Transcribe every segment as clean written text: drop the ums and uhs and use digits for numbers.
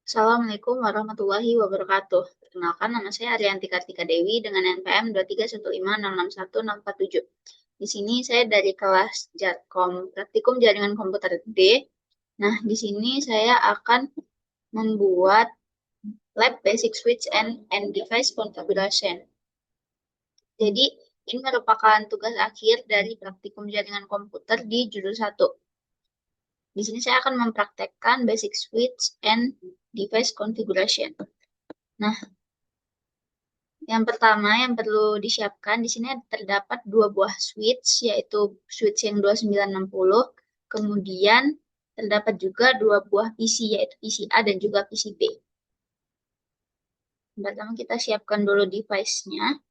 Assalamualaikum warahmatullahi wabarakatuh. Perkenalkan, nama saya Arianti Kartika Dewi dengan NPM 231561647. Di sini saya dari kelas Jatkom Praktikum Jaringan Komputer D. Nah, di sini saya akan membuat Lab Basic Switch and Device Configuration. Jadi, ini merupakan tugas akhir dari Praktikum Jaringan Komputer di judul 1. Di sini saya akan mempraktekkan Basic Switch and Device Configuration. Nah, yang pertama yang perlu disiapkan di sini terdapat dua buah switch, yaitu switch yang 2960. Kemudian terdapat juga dua buah PC, yaitu PC A dan juga PC B. Pertama kita siapkan dulu device-nya.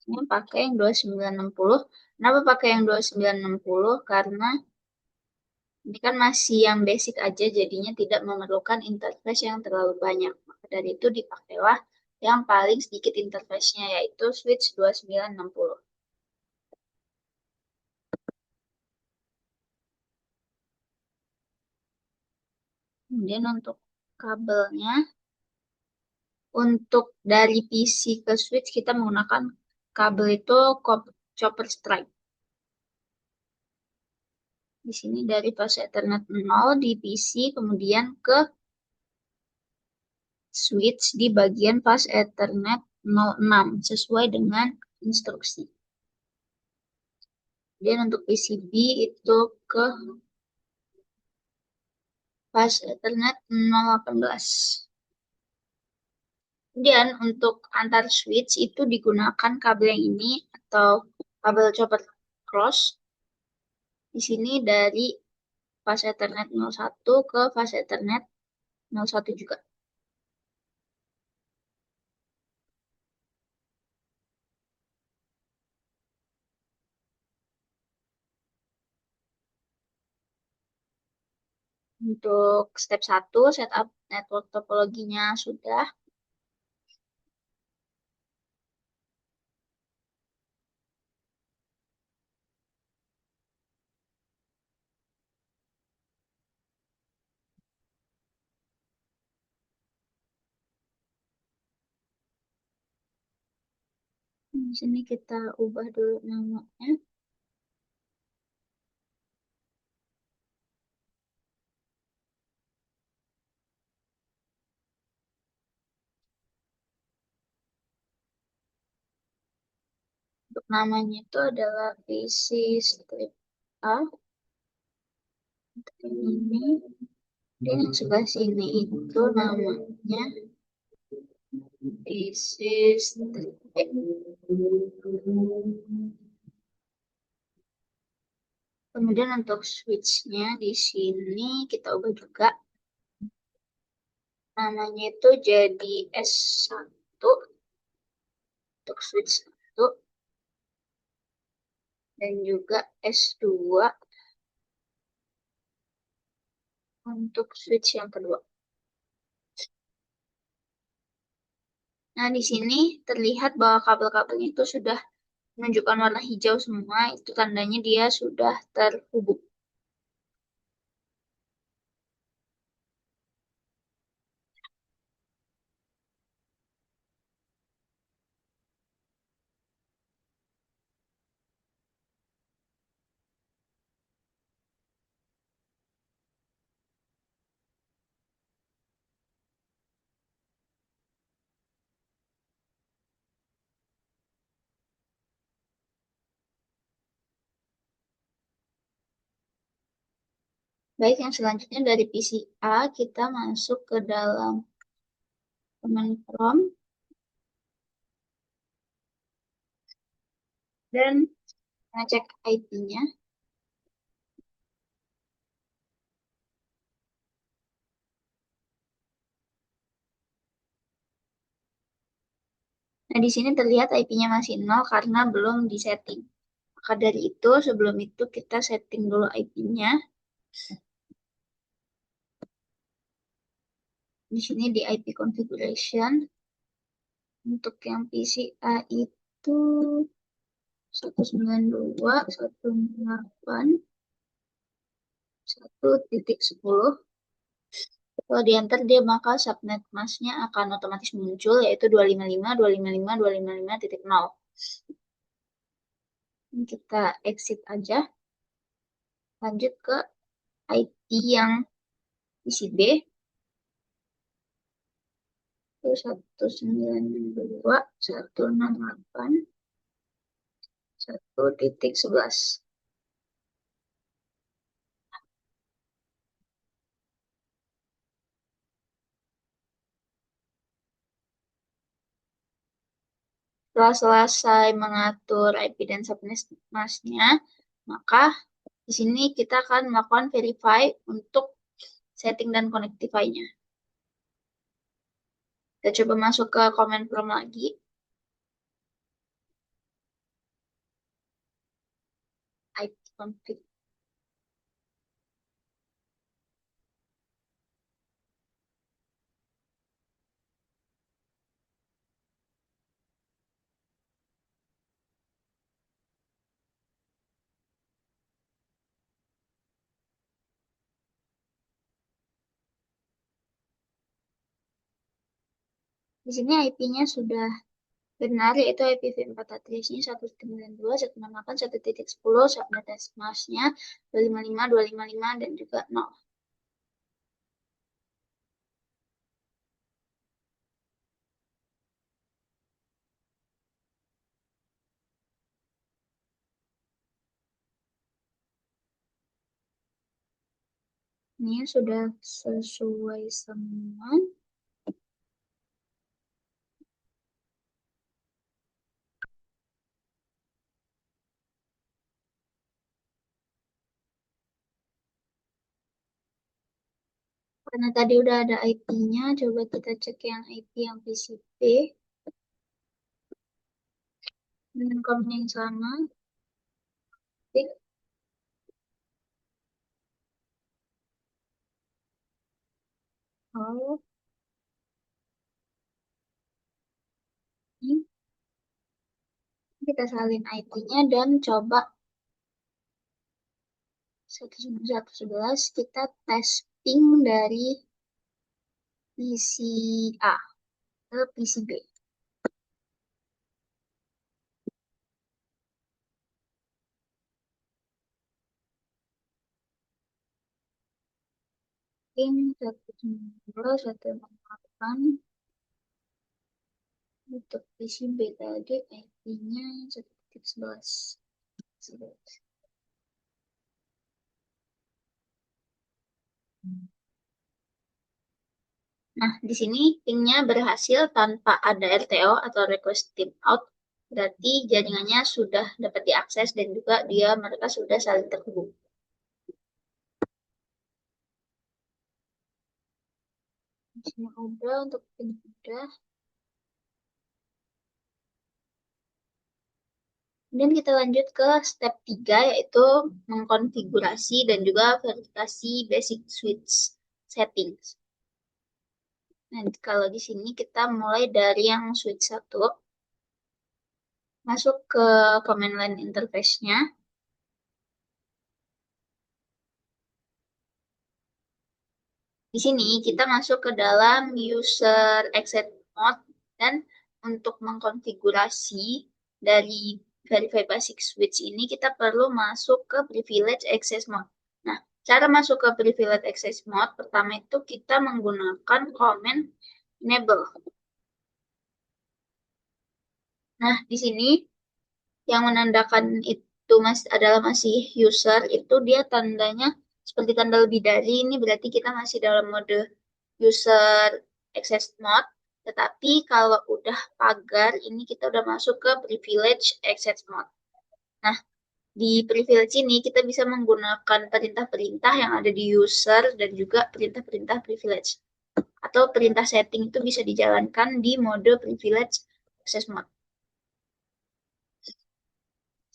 Ini pakai yang 2960. Kenapa pakai yang 2960? Karena ini kan masih yang basic aja, jadinya tidak memerlukan interface yang terlalu banyak. Maka dari itu dipakailah yang paling sedikit interface-nya, yaitu switch 2960. Kemudian untuk kabelnya, untuk dari PC ke switch kita menggunakan kabel itu copper stripe. Di sini dari fase Ethernet 0 di PC, kemudian ke switch di bagian fase Ethernet 06 sesuai dengan instruksi. Kemudian untuk PCB itu ke fase Ethernet 018. Kemudian untuk antar switch itu digunakan kabel yang ini atau kabel copper cross. Di sini dari fase Ethernet 01 ke fase Ethernet 01 juga. Untuk step 1, setup network topologinya sudah. Di sini kita ubah dulu namanya. Untuk namanya itu adalah PC strip A. Untuk yang ini. Dan yang sebelah sini itu namanya PC strip B. Kemudian untuk switch-nya di sini kita ubah juga. Namanya itu jadi S1 untuk switch 1 dan juga S2 untuk switch yang kedua. Nah, di sini terlihat bahwa kabel-kabelnya itu sudah menunjukkan warna hijau semua, itu tandanya dia sudah terhubung. Baik, yang selanjutnya dari PC A kita masuk ke dalam command prompt dan ngecek IP-nya. Nah, di sini terlihat IP-nya masih 0 karena belum disetting. Maka dari itu, sebelum itu kita setting dulu IP-nya. Di sini di IP configuration, untuk yang PCA itu 192.168.1.10. Kalau di enter dia maka subnet masknya akan otomatis muncul yaitu 255.255.255.0. Ini kita exit aja. Lanjut ke IP yang PCB itu 192.168.1.11. Setelah selesai mengatur IP dan subnet masknya, maka di sini kita akan melakukan verify untuk setting dan connectify-nya. Kita coba masuk ke command prompt lagi. IP config. Di sini IP-nya sudah benar, yaitu IPv4 address-nya 192.168.1.10, subnet masknya 255.255 dan juga 0. Ini sudah sesuai semua. Karena tadi udah ada IP-nya, coba kita cek yang IP yang PCP dengan komen yang sama. Klik. Oh, ini kita salin IP-nya dan coba 111 kita testing dari PCA ke PCB. Pin 192.168 untuk PCB tadi IP-nya 1.11. Nah, di sini pingnya berhasil tanpa ada RTO atau request timeout. Berarti jaringannya sudah dapat diakses dan juga mereka sudah saling terhubung. Di sini udah untuk pin udah. Kemudian kita lanjut ke step 3 yaitu mengkonfigurasi dan juga verifikasi basic switch settings. Nah, kalau di sini kita mulai dari yang switch 1, masuk ke command line interface-nya. Di sini kita masuk ke dalam user exit mode dan untuk mengkonfigurasi dari verify basic switch ini kita perlu masuk ke privilege access mode. Nah, cara masuk ke privilege access mode pertama itu kita menggunakan command enable. Nah, di sini yang menandakan itu adalah masih user, itu dia tandanya seperti tanda lebih dari, ini berarti kita masih dalam mode user access mode. Tetapi kalau udah pagar, ini kita udah masuk ke privilege access mode. Nah, di privilege ini kita bisa menggunakan perintah-perintah yang ada di user dan juga perintah-perintah privilege. Atau perintah setting itu bisa dijalankan di mode privilege access mode.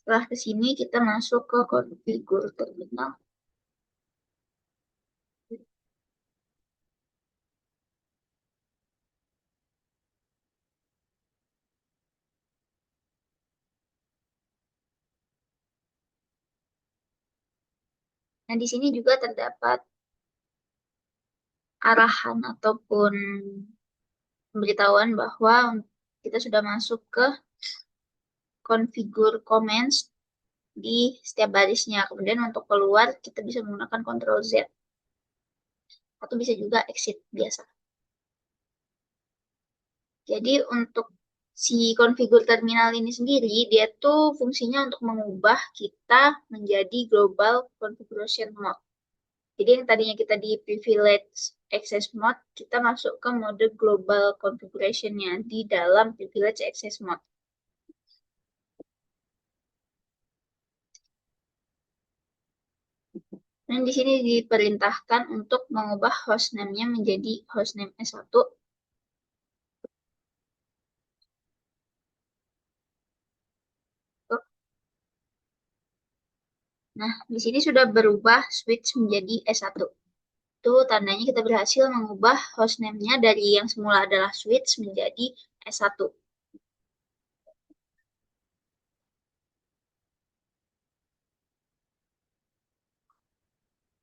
Setelah ke sini kita masuk ke configure terminal. Nah, di sini juga terdapat arahan ataupun pemberitahuan bahwa kita sudah masuk ke configure comments di setiap barisnya. Kemudian untuk keluar kita bisa menggunakan Ctrl Z atau bisa juga exit biasa. Jadi untuk si configure terminal ini sendiri, dia tuh fungsinya untuk mengubah kita menjadi global configuration mode. Jadi yang tadinya kita di privilege access mode, kita masuk ke mode global configuration-nya di dalam privilege access mode. Dan di sini diperintahkan untuk mengubah hostname-nya menjadi hostname S1. Nah, di sini sudah berubah switch menjadi S1. Itu tandanya kita berhasil mengubah hostname-nya dari yang semula adalah switch menjadi S1.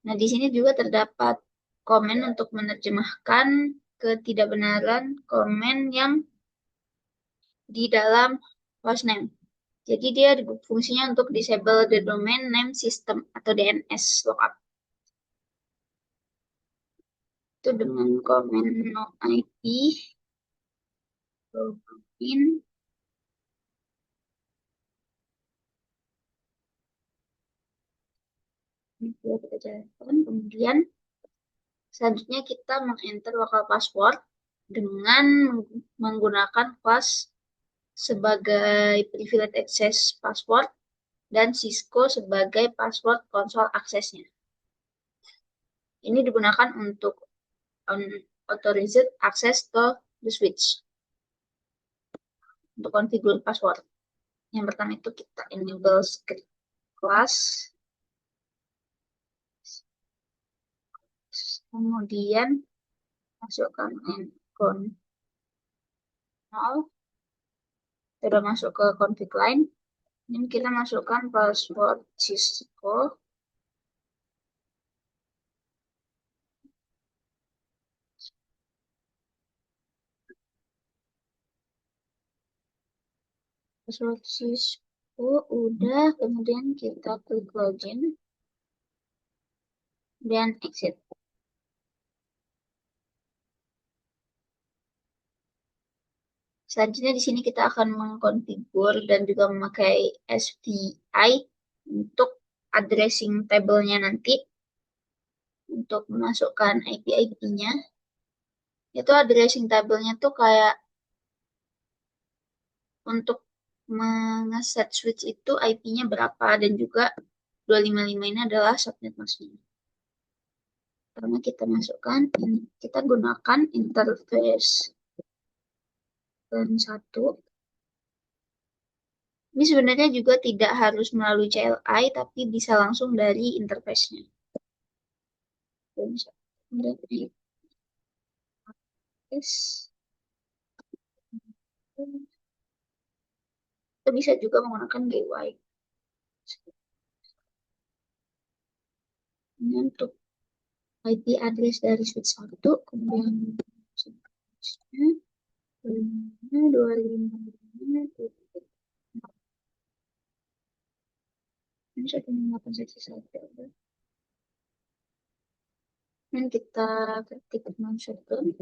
Nah, di sini juga terdapat komen untuk menerjemahkan ketidakbenaran komen yang di dalam hostname. Jadi dia fungsinya untuk disable the domain name system atau DNS lookup. Itu dengan komen no IP login. Ini kita jalankan. Kemudian selanjutnya kita meng-enter local password dengan menggunakan class sebagai privilege access password dan Cisco sebagai password konsol aksesnya. Ini digunakan untuk authorized access to the switch. Untuk configure password. Yang pertama itu kita enable script class. Kemudian masukkan encon 0. Sudah masuk ke config line. Ini kita masukkan password Cisco. Password Cisco udah, kemudian kita klik login dan exit. Selanjutnya di sini kita akan mengkonfigur dan juga memakai SVI untuk addressing table-nya nanti untuk memasukkan IP-IP-nya. Itu addressing table-nya tuh kayak untuk mengeset switch itu IP-nya berapa dan juga 255 ini adalah subnet masknya. Karena kita masukkan, kita gunakan interface dan 1. Ini sebenarnya juga tidak harus melalui CLI, tapi bisa langsung dari interface-nya. Kita bisa juga menggunakan GUI. Ini untuk IP address dari switch 1, kemudian 255. Ini 158 saja. Dan kita ketik shutdown.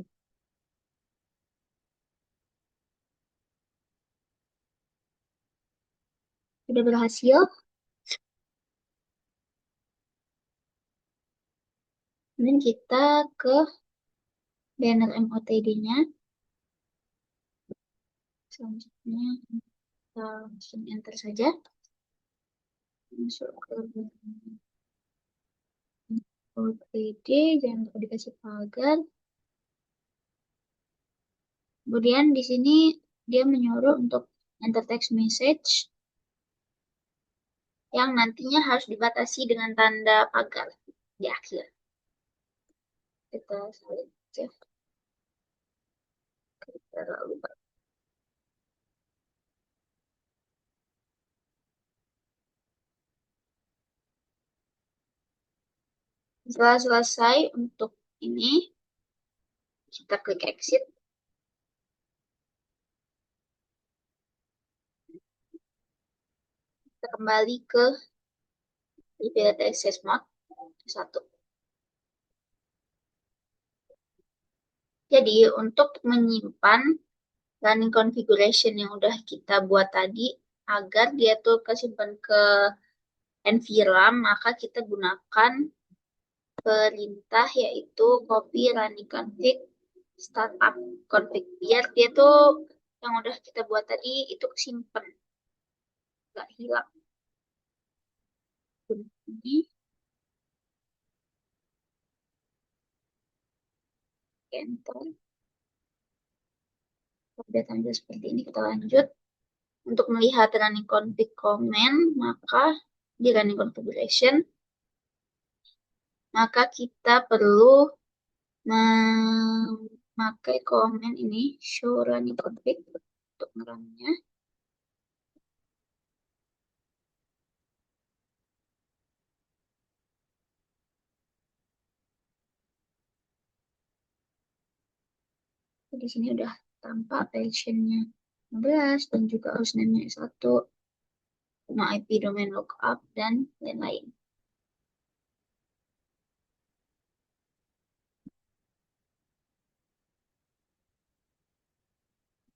Sudah berhasil. Kemudian kita ke banner MOTD-nya. Selanjutnya kita langsung enter saja. Masuk ke OTD, jangan lupa dikasih pagar. Kemudian di sini dia menyuruh untuk enter text message yang nantinya harus dibatasi dengan tanda pagar di akhir. Kita salin save. Kita lalu Setelah selesai untuk ini, kita klik exit. Kita kembali ke private access mode 1. Jadi untuk menyimpan running configuration yang udah kita buat tadi, agar dia tuh kesimpan ke NVRAM, maka kita gunakan perintah yaitu copy running config startup config. Biar dia tuh yang udah kita buat tadi itu kesimpan, nggak hilang. Ini enter. Udah tampil seperti ini, kita lanjut. Untuk melihat running config command, maka di running configuration, maka kita perlu memakai command ini show running config untuk ngerunnya. Di sini udah tampak versionnya 15 dan juga hostname-nya S1, nama IP domain lookup, dan lain-lain.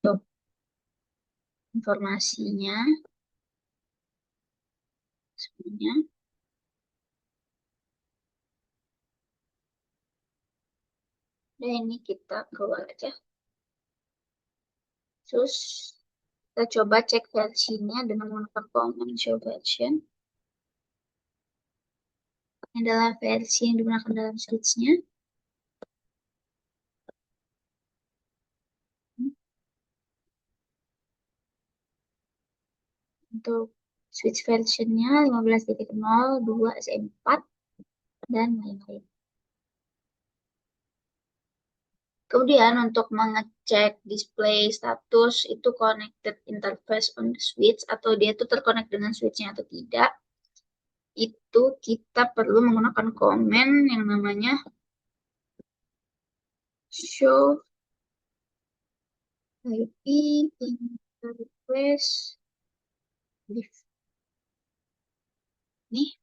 Untuk informasinya semuanya. Dan ini kita keluar aja. Terus kita coba cek versinya dengan menggunakan command show version. Ini adalah versi yang digunakan dalam switch-nya. Untuk switch versionnya 15.0, 2, SE4, dan lain-lain. Kemudian untuk mengecek display status itu connected interface on the switch atau dia itu terkonek dengan switchnya atau tidak, itu kita perlu menggunakan command yang namanya show IP interface diff. Nih,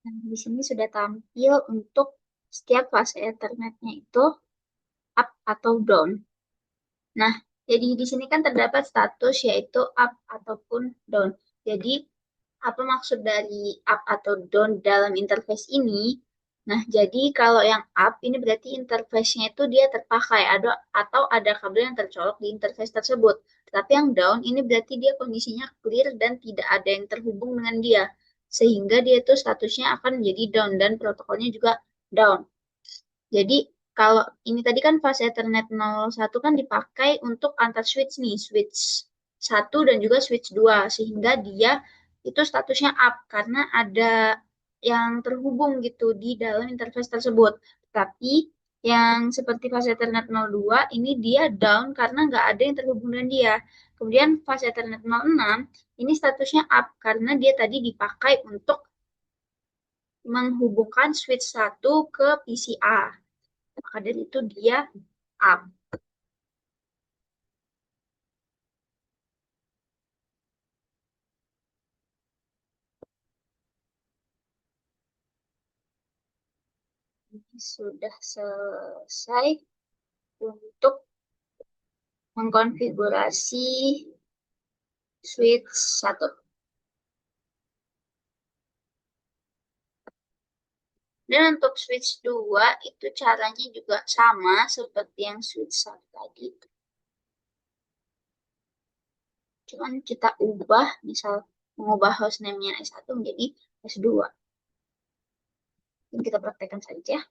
nah, di sini sudah tampil untuk setiap fase Ethernetnya itu up atau down. Nah, jadi di sini kan terdapat status yaitu up ataupun down. Jadi, apa maksud dari up atau down dalam interface ini? Nah, jadi kalau yang up ini berarti interface-nya itu dia terpakai atau ada kabel yang tercolok di interface tersebut. Tapi yang down ini berarti dia kondisinya clear dan tidak ada yang terhubung dengan dia. Sehingga dia itu statusnya akan menjadi down dan protokolnya juga down. Jadi kalau ini tadi kan fase Ethernet 01 kan dipakai untuk antar switch nih, switch 1 dan juga switch 2 sehingga dia itu statusnya up karena ada yang terhubung gitu di dalam interface tersebut. Tapi yang seperti fase Ethernet 02 ini dia down karena nggak ada yang terhubung dengan dia. Kemudian fase Ethernet 06 ini statusnya up karena dia tadi dipakai untuk menghubungkan switch 1 ke PCA. Maka dari itu dia up. Ini sudah selesai untuk mengkonfigurasi switch 1. Dan untuk switch 2 itu caranya juga sama seperti yang switch 1 tadi. Cuman kita ubah, misal mengubah hostname-nya S1 menjadi S2. Ini kita praktekkan saja.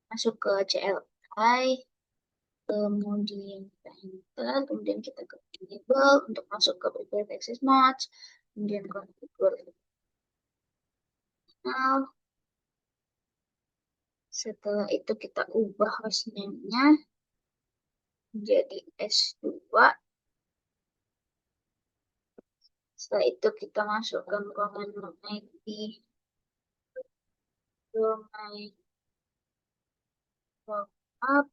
Masuk ke CLI, kemudian kita enter, kemudian kita ke enable untuk masuk ke private access mode, kemudian configure now. Setelah itu kita ubah hostname-nya jadi S2. Setelah itu kita masukkan command IP domain lookup,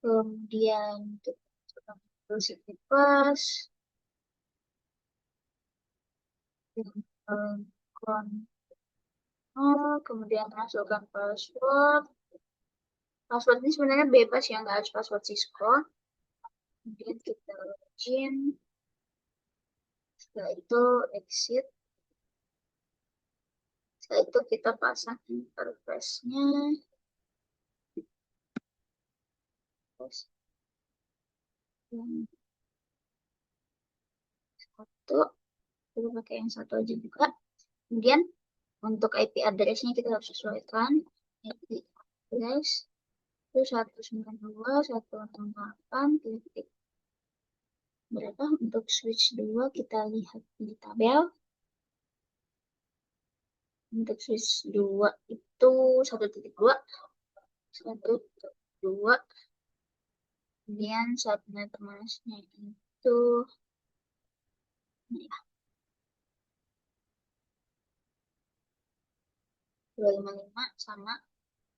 kemudian kita masukkan velocity pass, kemudian masukkan password. Password ini sebenarnya bebas ya, nggak harus password Cisco. Kemudian kita login. Setelah itu exit. Setelah itu kita pasang interface-nya. Terus yang satu, kita pakai yang satu aja juga. Kemudian untuk IP address-nya kita harus sesuaikan. IP address itu 192.168 titik berapa. Untuk switch 2 kita lihat di tabel. Untuk switch 2 itu 1.2, 1.2. Kemudian subnet masknya itu ya, 255 sama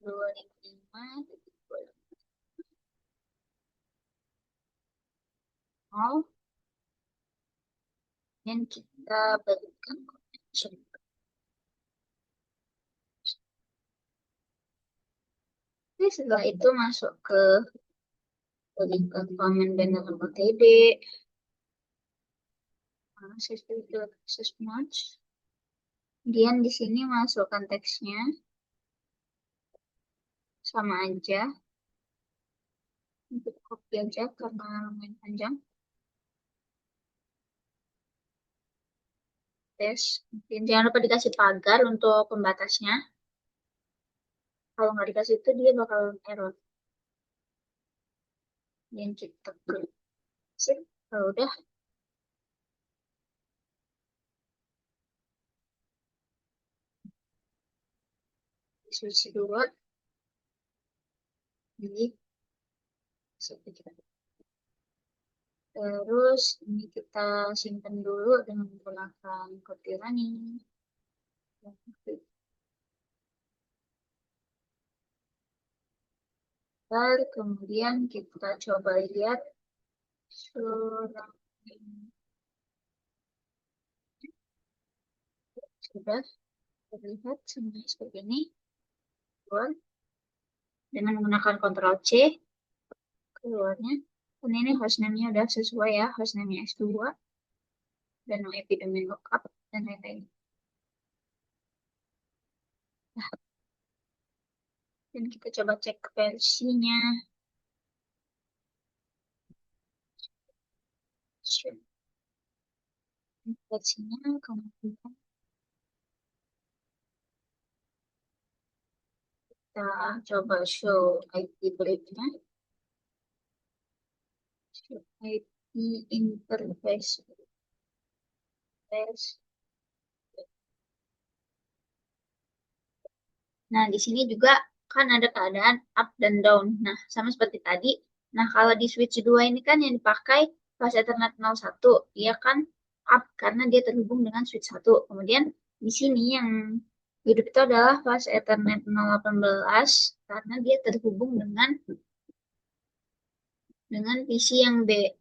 255.250. Dan kita berikan connection. Oke, setelah itu masuk ke berikan comment banner OTD, access match. Kemudian di sini masukkan teksnya sama aja. Untuk copy aja karena lumayan panjang. Tes. Dan jangan lupa dikasih pagar untuk pembatasnya. Kalau nggak dikasih itu dia bakal error. Dan kita klik. Sip. Kalau udah switch 2 di situ kita. Terus ini kita simpan dulu dengan menggunakan copy running. Kemudian kita coba lihat surat sudah terlihat semuanya seperti ini. Dengan menggunakan Ctrl C keluarnya. Dan ini hostname-nya udah sesuai ya, hostname-nya S2 dan IP domain lookup dan lain-lain. Nah, dan kita coba cek versinya. Versinya kemudian kita coba show IP briefnya, show IP interface. Nah, di sini juga kan ada keadaan up dan down. Nah, sama seperti tadi. Nah, kalau di switch 2 ini kan yang dipakai pas Ethernet 01, dia kan up karena dia terhubung dengan switch 1. Kemudian di sini yang hidup itu adalah pas Ethernet 018 karena dia terhubung dengan PC yang B.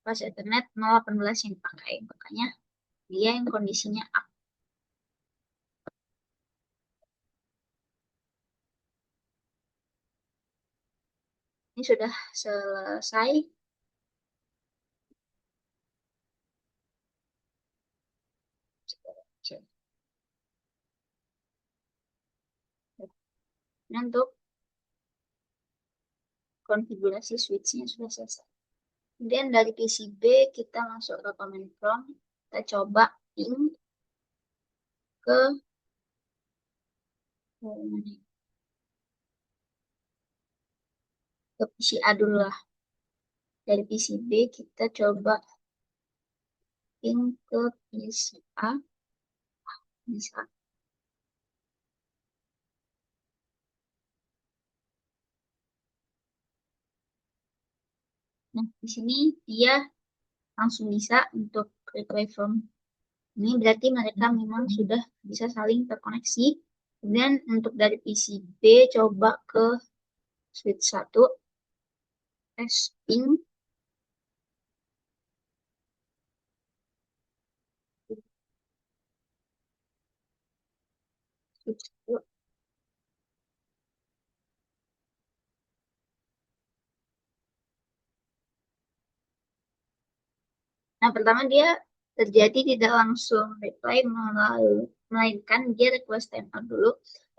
Pas Ethernet 018 yang dipakai. Makanya dia yang kondisinya up. Ini sudah selesai. Nah, untuk konfigurasi switchnya sudah selesai. Kemudian dari PCB kita masuk ke command prompt. Kita coba ping ke PCA dulu lah. Dari PCB kita coba ping ke PCA. Bisa. Nah, di sini dia langsung bisa untuk reply from ini berarti mereka memang sudah bisa saling terkoneksi. Kemudian untuk dari PCB coba ke switch 1, tes pin, switch 1. Nah, pertama dia terjadi tidak langsung reply melainkan dia request timeout dulu.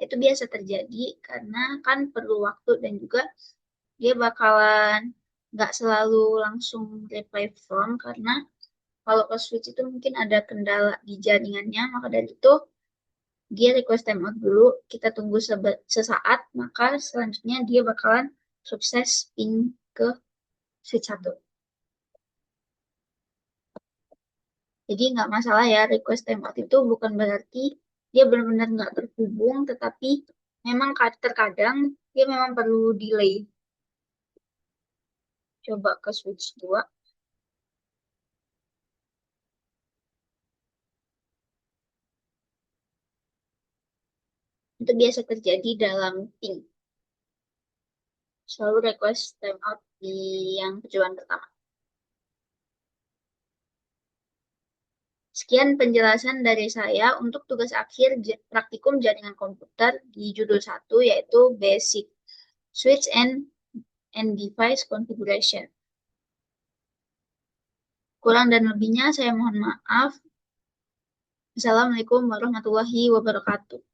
Itu biasa terjadi karena kan perlu waktu dan juga dia bakalan nggak selalu langsung reply from karena kalau ke switch itu mungkin ada kendala di jaringannya, maka dari itu dia request timeout dulu, kita tunggu sesaat, maka selanjutnya dia bakalan sukses ping ke switch 1. Jadi nggak masalah ya, request timeout itu bukan berarti dia benar-benar nggak terhubung, tetapi memang terkadang dia memang perlu delay. Coba ke switch 2, itu biasa terjadi dalam ping. Selalu request timeout di yang percobaan pertama. Sekian penjelasan dari saya untuk tugas akhir praktikum jaringan komputer di judul 1 yaitu Basic Switch and Device Configuration. Kurang dan lebihnya saya mohon maaf. Assalamualaikum warahmatullahi wabarakatuh.